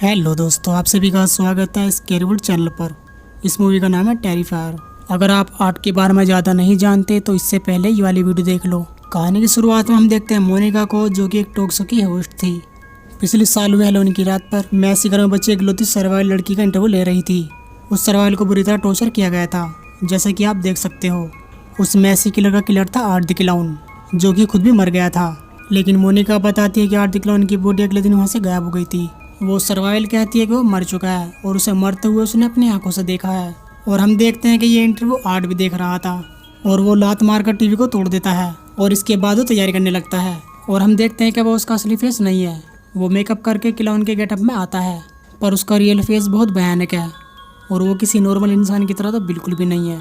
Hello दोस्तों, आप सभी का स्वागत है स्कैरीवुड चैनल पर। इस मूवी का नाम है टेरिफायर। अगर आप आर्ट के बारे में ज़्यादा नहीं जानते तो इससे पहले ये वाली वीडियो देख लो। कहानी की शुरुआत में हम देखते हैं मोनिका को, जो कि एक टॉक शो की होस्ट थी। पिछले साल हुए हेलोवीन की रात पर मैसी घर में बच्चे इकलौती सर्वाइवल लड़की का इंटरव्यू ले रही थी। उस सर्वाइवल को बुरी तरह टॉर्चर किया गया था, जैसा कि आप देख सकते हो। उस मैसी किलर का किलर था आर्ट द क्लाउन, जो कि खुद भी मर गया था। लेकिन मोनिका बताती है कि आर्ट द क्लाउन की बॉडी अगले दिन वहाँ से गायब हो गई थी। वो सर्वाइवल कहती है कि वो मर चुका है और उसे मरते हुए उसने अपनी आंखों से देखा है। और हम देखते हैं कि ये इंटरव्यू आर्ट भी देख रहा था और वो लात मारकर टीवी को तोड़ देता है और इसके बाद वो तैयारी करने लगता है। और हम देखते हैं कि वो उसका असली फेस नहीं है। वो मेकअप करके क्लाउन के गेटअप में आता है, पर उसका रियल फेस बहुत भयानक है और वो किसी नॉर्मल इंसान की तरह तो बिल्कुल भी नहीं है।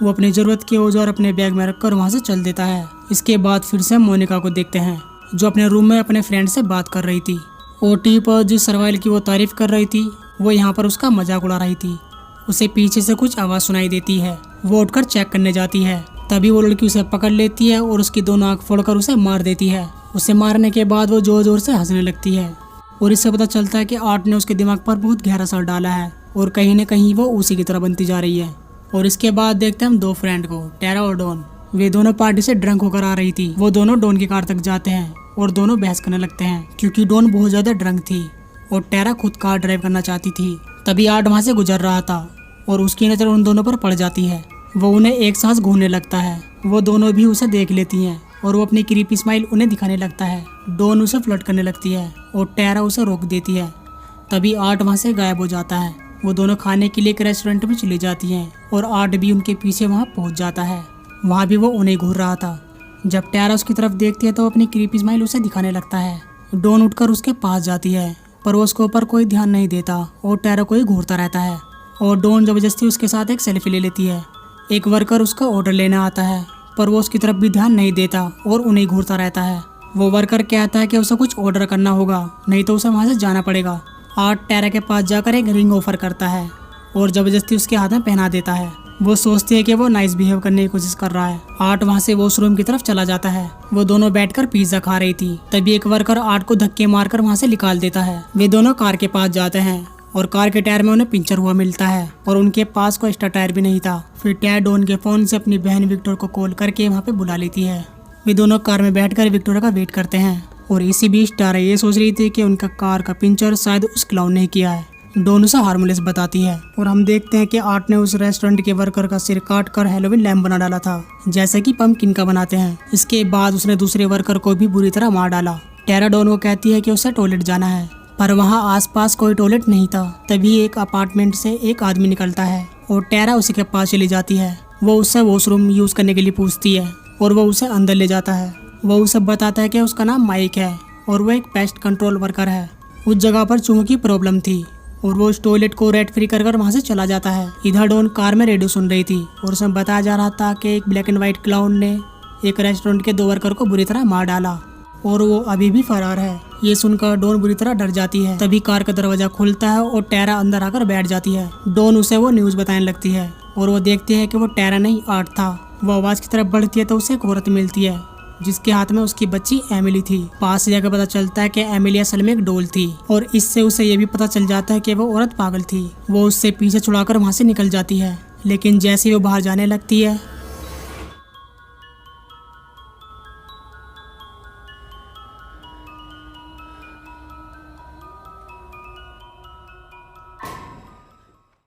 वो अपनी ज़रूरत के औजार अपने बैग में रखकर वहाँ से चल देता है। इसके बाद फिर से मोनिका को देखते हैं, जो अपने रूम में अपने फ्रेंड से बात कर रही थी। ओटी पर जिस सर्वाइवल की वो तारीफ कर रही थी, वो यहाँ पर उसका मजाक उड़ा रही थी। उसे पीछे से कुछ आवाज़ सुनाई देती है। वो उठकर चेक करने जाती है। तभी वो लड़की उसे पकड़ लेती है और उसकी दोनों आँख फोड़कर उसे मार देती है। उसे मारने के बाद वो जोर जोर से हंसने लगती है और इससे पता चलता है कि आर्ट ने उसके दिमाग पर बहुत गहरा असर डाला है और कहीं न कहीं वो उसी की तरह बनती जा रही है। और इसके बाद देखते हैं हम दो फ्रेंड को, टेरा और डॉन। वे दोनों पार्टी से ड्रंक होकर आ रही थी। वो दोनों डॉन की कार तक जाते हैं और दोनों बहस करने लगते हैं, क्योंकि डॉन बहुत ज़्यादा ड्रंक थी और टेरा खुद कार ड्राइव करना चाहती थी। तभी आर्ट वहाँ से गुजर रहा था और उसकी नज़र उन दोनों पर पड़ जाती है। वो उन्हें एक सांस घूमने लगता है। वो दोनों भी उसे देख लेती हैं और वो अपनी क्रीपी स्माइल उन्हें दिखाने लगता है। डॉन उसे फ्लर्ट करने लगती है और टेरा उसे रोक देती है। तभी आर्ट वहाँ से गायब हो जाता है। वो दोनों खाने के लिए एक रेस्टोरेंट में चली जाती हैं और आर्ट भी उनके पीछे वहाँ पहुँच जाता है। वहाँ भी वो उन्हें घूर रहा था। जब टेरा उसकी तरफ देखती है तो अपनी क्रीपी स्माइल उसे दिखाने लगता है। डॉन उठकर उसके पास जाती है, पर वो उसके ऊपर कोई ध्यान नहीं देता और टेरा को ही घूरता रहता है। और डॉन जबरदस्ती उसके साथ एक सेल्फी ले लेती है। एक वर्कर उसका ऑर्डर लेने आता है, पर वो उसकी तरफ भी ध्यान नहीं देता और उन्हें घूरता रहता है। वो वर्कर कहता है कि उसे कुछ ऑर्डर करना होगा, नहीं तो उसे वहाँ से जाना पड़ेगा। आर्ट टेरा के पास जाकर एक रिंग ऑफर करता है और जबरदस्ती उसके हाथ में पहना देता है। वो सोचती है कि वो नाइस बिहेव करने की कोशिश कर रहा है। आर्ट वहाँ से वॉशरूम की तरफ चला जाता है। वो दोनों बैठकर पिज्जा खा रही थी। तभी एक वर्कर आर्ट को धक्के मारकर वहाँ से निकाल देता है। वे दोनों कार के पास जाते हैं और कार के टायर में उन्हें पंचर हुआ मिलता है और उनके पास कोई एक्स्ट्रा टायर भी नहीं था। फिर टेरा डॉन के फोन से अपनी बहन विक्टोर को कॉल करके वहाँ पे बुला लेती है। वे दोनों कार में बैठकर विक्टोर का वेट करते हैं और इसी बीच टेरा ये सोच रही थी कि उनका कार का पंचर शायद उस क्लाउन ने किया है। डॉन उसे हार्मलेस बताती है और हम देखते हैं कि आर्ट ने उस रेस्टोरेंट के वर्कर का सिर काट कर हेलोवीन लैम्प बना डाला था, जैसे कि पंपकिन का बनाते हैं। इसके बाद उसने दूसरे वर्कर को भी बुरी तरह मार डाला। टेरा डॉन को कहती है कि उसे टॉयलेट जाना है, पर वहाँ आसपास कोई टॉयलेट नहीं था। तभी एक अपार्टमेंट से एक आदमी निकलता है और टेरा उसी के पास चली जाती है। वो उससे वॉशरूम यूज करने के लिए पूछती है और वो उसे अंदर ले जाता है। वो उसे बताता है कि उसका नाम माइक है और वो एक पेस्ट कंट्रोल वर्कर है। उस जगह पर चूहों की प्रॉब्लम थी और वो उस टॉयलेट को रेट फ्री कर वहाँ से चला जाता है। इधर डॉन कार में रेडियो सुन रही थी और उसमें बताया जा रहा था कि एक ब्लैक एंड व्हाइट क्लाउन ने एक रेस्टोरेंट के दो वर्कर को बुरी तरह मार डाला और वो अभी भी फरार है। ये सुनकर डॉन बुरी तरह डर जाती है। तभी कार का दरवाजा खुलता है और टेरा अंदर आकर बैठ जाती है। डॉन उसे वो न्यूज़ बताने लगती है और वो देखती है कि वो टेरा नहीं आर्ट था। वो आवाज़ की तरफ बढ़ती है तो उसे एक औरत मिलती है जिसके हाथ में उसकी बच्ची एमिली थी। पास से जाकर पता चलता है कि एमिली असल में एक डॉल थी और इससे उसे ये भी पता चल जाता है कि वो औरत पागल थी। वो उससे पीछे छुड़ाकर वहाँ से निकल जाती है, लेकिन जैसे ही वो बाहर जाने लगती है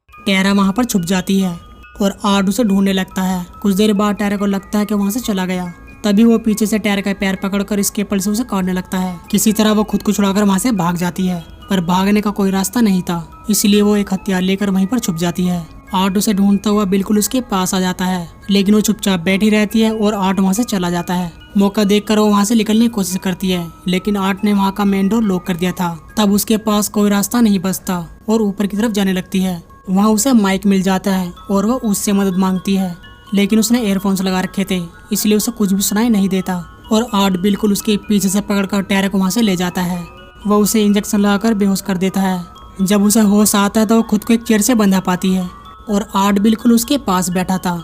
टेरा वहाँ पर छुप जाती है और आर्ट उसे ढूंढने लगता है। कुछ देर बाद टेरा को लगता है कि वहाँ से चला गया। तभी वो पीछे से टेरा का पैर पकड़कर इसके पल से उसे काटने लगता है। किसी तरह वो खुद को छुड़ाकर वहाँ से भाग जाती है, पर भागने का कोई रास्ता नहीं था, इसलिए वो एक हथियार लेकर वहीं पर छुप जाती है। आर्ट उसे ढूंढता हुआ बिल्कुल उसके पास आ जाता है, लेकिन वो चुपचाप बैठी रहती है और आर्ट वहाँ से चला जाता है। मौका देखकर वो वहाँ से निकलने की कोशिश करती है, लेकिन आर्ट ने वहाँ का मेन डोर लॉक कर दिया था। तब उसके पास कोई रास्ता नहीं बचता और ऊपर की तरफ जाने लगती है। वहाँ उसे माइक मिल जाता है और वो उससे मदद मांगती है, लेकिन उसने एयरफोन्स लगा रखे थे, इसलिए उसे कुछ भी सुनाई नहीं देता। और आर्ट बिल्कुल उसके पीछे से पकड़कर टेरा को वहाँ से ले जाता है। वो उसे इंजेक्शन लगाकर बेहोश कर देता है। जब उसे होश आता है तो वो खुद को एक चेयर से बंधा पाती है और आर्ट बिल्कुल उसके पास बैठा था।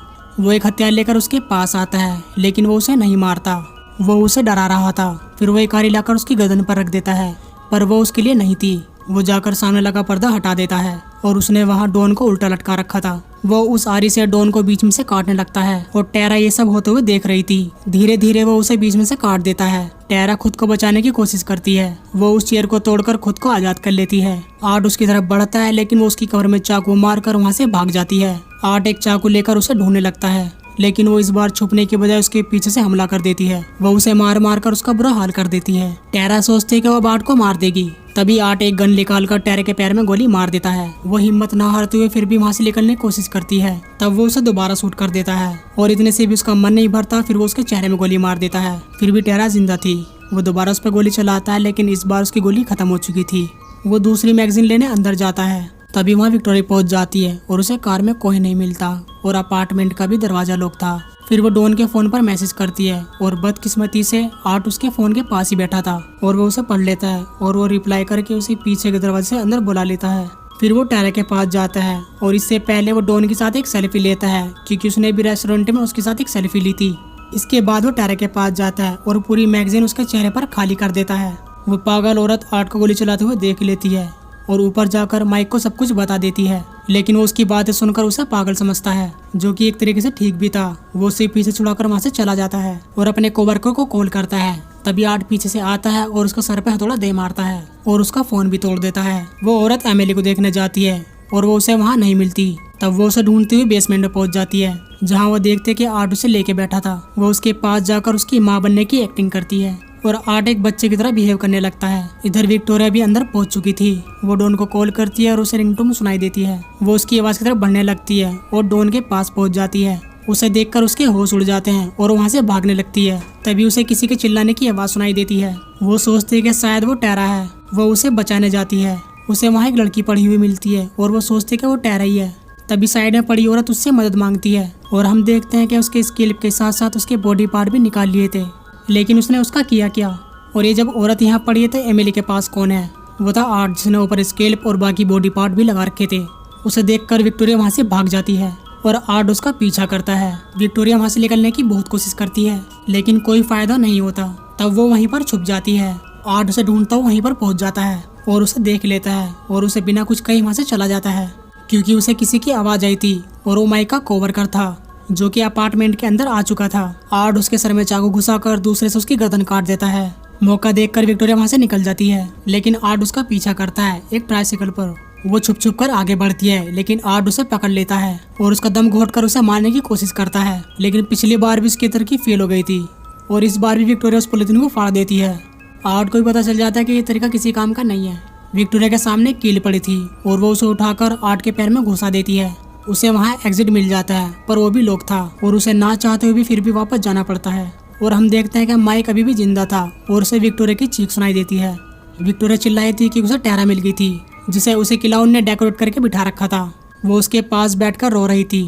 वो एक हथियार लेकर उसके पास आता है, लेकिन वो उसे नहीं मारता। वो उसे डरा रहा था। फिर वो एक आरी लाकर उसकी गर्दन पर रख देता है, पर वो उसके लिए नहीं थी। वो जाकर सामने लगा पर्दा हटा देता है और उसने वहाँ डॉन को उल्टा लटका रखा था। वो उस आरी से डॉन को बीच में से काटने लगता है और टेरा ये सब होते हुए देख रही थी। धीरे धीरे वो उसे बीच में से काट देता है। टेरा खुद को बचाने की कोशिश करती है। वो उस चेयर को तोड़कर खुद को आजाद कर लेती है। आर्ट उसकी तरफ बढ़ता है लेकिन वो उसकी कमर में चाकू मारकर वहाँ से भाग जाती है। आर्ट एक चाकू लेकर उसे ढूंढने लगता है लेकिन वो इस बार छुपने के बजाय उसके पीछे से हमला कर देती है। वो उसे मार मार कर उसका बुरा हाल कर देती है। टेरा सोचती है कि वो आर्ट को मार देगी। तभी आर्ट एक गन निकालकर टेरा के पैर में गोली मार देता है। वो हिम्मत न हारते हुए फिर भी वहाँ से निकलने की कोशिश करती है। तब वो उसे दोबारा शूट कर देता है और इतने से भी उसका मन नहीं भरता। फिर वो उसके चेहरे में गोली मार देता है। फिर भी टेरा जिंदा थी। वो दोबारा उस पर गोली चलाता है लेकिन इस बार उसकी गोली खत्म हो चुकी थी। वो दूसरी मैगजीन लेने अंदर जाता है। तभी वहाँ विक्टोरिया पहुंच जाती है और उसे कार में कोई नहीं मिलता और अपार्टमेंट का भी दरवाजा लॉक था। फिर वो डॉन के फोन पर मैसेज करती है और बदकिस्मती से आर्ट उसके फोन के पास ही बैठा था और वो उसे पढ़ लेता है और वो रिप्लाई करके उसे पीछे के दरवाजे से अंदर बुला लेता है। फिर वो टेरा के पास जाता है और इससे पहले वो डॉन के साथ एक सेल्फी लेता है क्योंकि उसने भी रेस्टोरेंट में उसके साथ एक सेल्फी ली थी। इसके बाद वो टेरा के पास जाता है और पूरी मैगजीन उसके चेहरे पर खाली कर देता है। वो पागल औरत आर्ट को गोली चलाते हुए देख लेती है और ऊपर जाकर माइक को सब कुछ बता देती है लेकिन वो उसकी बातें सुनकर उसे पागल समझता है, जो कि एक तरीके से ठीक भी था। वो उसे पीछे छुड़ाकर वहाँ से चला जाता है और अपने कोवर्कर को कॉल करता है। तभी आर्ट पीछे से आता है और उसका सर पे हथौड़ा दे मारता है और उसका फोन भी तोड़ देता है। वो औरत एमिली को देखने जाती है और वो उसे वहाँ नहीं मिलती। तब वो उसे ढूंढती हुई बेसमेंट में पहुंच जाती है जहाँ वो देखते कि आर्ट उसे लेके बैठा था। वो उसके पास जाकर उसकी माँ बनने की एक्टिंग करती है और आर्ट एक बच्चे की तरह बिहेव करने लगता है। इधर विक्टोरिया भी अंदर पहुंच चुकी थी। वो डॉन को कॉल करती है और उसे रिंगटोन सुनाई देती है। वो उसकी आवाज की तरफ बढ़ने लगती है और डॉन के पास पहुंच जाती है। उसे देखकर उसके होश उड़ जाते हैं और वहां से भागने लगती है। तभी उसे किसी के चिल्लाने की आवाज सुनाई देती है। वो सोचती है कि शायद वो टेरा है। वो उसे बचाने जाती है। उसे वहाँ एक लड़की पड़ी हुई मिलती है और वो सोचती है कि वो टेरा ही है। तभी साइड में पड़ी औरत उससे मदद मांगती है और हम देखते हैं कि उसके स्केल्प के साथ साथ उसके बॉडी पार्ट भी निकाल लिए थे, लेकिन उसने उसका किया क्या। और ये जब औरत यहाँ पड़ी है तो एमिली के पास कौन है? वो था आर्ट, जिसने ऊपर स्केल्प और बाकी बॉडी पार्ट भी लगा रखे थे। उसे देखकर विक्टोरिया वहाँ से भाग जाती है और आर्ट उसका पीछा करता है। विक्टोरिया वहाँ से निकलने की बहुत कोशिश करती है लेकिन कोई फायदा नहीं होता। तब वो वहीं पर छुप जाती है। आर्ट उसे ढूंढता हुआ वहीं पर पहुँच जाता है और उसे देख लेता है और उसे बिना कुछ कहीं वहाँ से चला जाता है क्योंकि उसे किसी की आवाज़ आई थी और वो माइक का कोवर्कर था जो कि अपार्टमेंट के अंदर आ चुका था। आर्ट उसके सर में चाकू घुसाकर दूसरे से उसकी गर्दन काट देता है। मौका देखकर विक्टोरिया वहाँ से निकल जाती है लेकिन आर्ट उसका पीछा करता है एक ट्राइसाइकिल पर। वो छुप छुप कर आगे बढ़ती है लेकिन आर्ट उसे पकड़ लेता है और उसका दम घोंटकर उसे मारने की कोशिश करता है। लेकिन पिछली बार भी उसकी तरकीब फेल हो गई थी और इस बार भी विक्टोरिया उस पॉलिथीन को फाड़ देती है। आर्ट को भी पता चल जाता है कि ये तरीका किसी काम का नहीं है। विक्टोरिया के सामने कील पड़ी थी और वो उसे उठाकर आर्ट के पैर में घुसा देती है। उसे वहाँ एग्जिट मिल जाता है पर वो भी लॉक था और उसे ना चाहते हुए भी फिर भी वापस जाना पड़ता है। और हम देखते हैं कि माइक अभी भी जिंदा था और उसे विक्टोरिया की चीख सुनाई देती है। विक्टोरिया चिल्लाई थी कि उसे टेरा मिल गई थी जिसे उसे क्लाउन ने डेकोरेट करके बिठा रखा था। वो उसके पास बैठकर रो रही थी।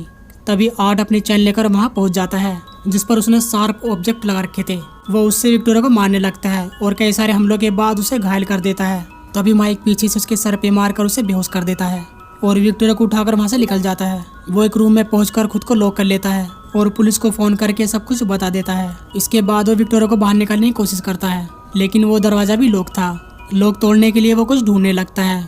तभी आर्ट अपनी चैन लेकर वहाँ पहुँच जाता है जिस पर उसने शार्प ऑब्जेक्ट लगा रखे थे। वो उससे विक्टोरिया को मारने लगता है और कई सारे हमलों के बाद उसे घायल कर देता है। तभी माइक पीछे से उसके सर पे मारकर उसे बेहोश कर देता है और विक्टोरिया को उठाकर वहाँ से निकल जाता है। वो एक रूम में पहुंचकर खुद को लॉक कर लेता है और पुलिस को फोन करके सब कुछ बता देता है। इसके बाद वो विक्टोरिया को बाहर निकालने की कोशिश करता है लेकिन वो दरवाजा भी लॉक था। लॉक तोड़ने के लिए वो कुछ ढूंढने लगता है।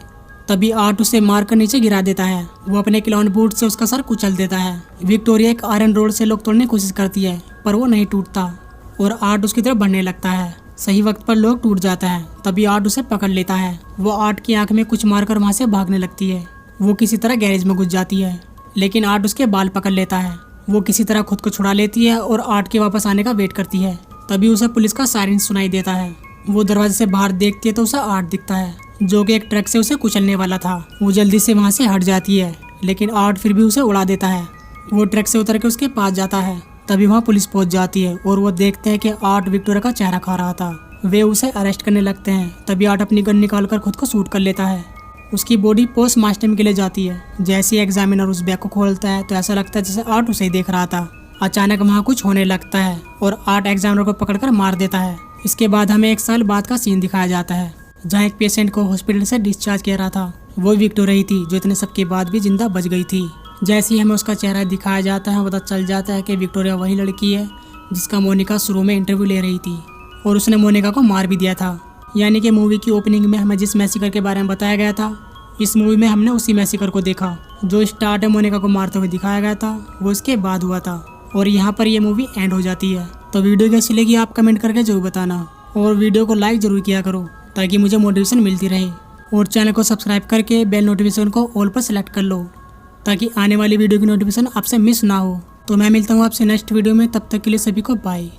तभी आर्ट उसे मारकर नीचे गिरा देता है। वो अपने क्लाउन बूट से उसका सर कुचल देता है। विक्टोरिया एक आयरन रोड से लॉक तोड़ने की कोशिश करती है पर वो नहीं टूटता और आर्ट उसकी तरफ बढ़ने लगता है। सही वक्त पर लॉक टूट जाता है। तभी आर्ट उसे पकड़ लेता है। वो आर्ट की आंख में कुछ मारकर वहाँ से भागने लगती है। वो किसी तरह गैरेज में घुस जाती है लेकिन आर्ट उसके बाल पकड़ लेता है। वो किसी तरह खुद को छुड़ा लेती है और आर्ट के वापस आने का वेट करती है। तभी उसे पुलिस का सायरन सुनाई देता है। वो दरवाजे से बाहर देखती है तो उसे आर्ट दिखता है जो कि एक ट्रक से उसे कुचलने वाला था। वो जल्दी से वहाँ से हट जाती है लेकिन आर्ट फिर भी उसे उड़ा देता है। वो ट्रक से उतर के उसके पास जाता है। तभी वहाँ पुलिस पहुँच जाती है और वो देखते हैं कि आर्ट विक्टोरिया का चेहरा खा रहा था। वे उसे अरेस्ट करने लगते हैं। तभी आर्ट अपनी गन निकालकर खुद को शूट कर लेता है। उसकी बॉडी पोस्टमार्टम के लिए जाती है। जैसे ही एग्जामिनर उस बैग को खोलता है तो ऐसा लगता है जैसे आर्ट उसे ही देख रहा था। अचानक वहाँ कुछ होने लगता है और आर्ट एग्जामिनर को पकड़कर मार देता है। इसके बाद हमें 1 साल बाद का सीन दिखाया जाता है जहाँ एक पेशेंट को हॉस्पिटल से डिस्चार्ज किया रहा था। वो विक्टोरिया ही थी जो इतने सबके बाद भी जिंदा बच गई थी। जैसे ही हमें उसका चेहरा दिखाया जाता है पता चल जाता है कि विक्टोरिया वही लड़की है जिसका मोनिका शुरू में इंटरव्यू ले रही थी और उसने मोनिका को मार भी दिया था। यानी कि मूवी की ओपनिंग में हमें जिस मैसेकर के बारे में बताया गया था, इस मूवी में हमने उसी मैसेकर को देखा। जो स्टार्ट में मोनिका को मारते हुए दिखाया गया था वो इसके बाद हुआ था और यहाँ पर ये मूवी एंड हो जाती है। तो वीडियो कैसी लगी आप कमेंट करके जरूर बताना और वीडियो को लाइक जरूर किया करो ताकि मुझे मोटिवेशन मिलती रहे। और चैनल को सब्सक्राइब करके बेल नोटिफिकेशन को ऑल पर सेलेक्ट कर लो ताकि आने वाली वीडियो की नोटिफिकेशन आपसे मिस ना हो। तो मैं मिलता हूँ आपसे नेक्स्ट वीडियो में, तब तक के लिए सभी को बाय।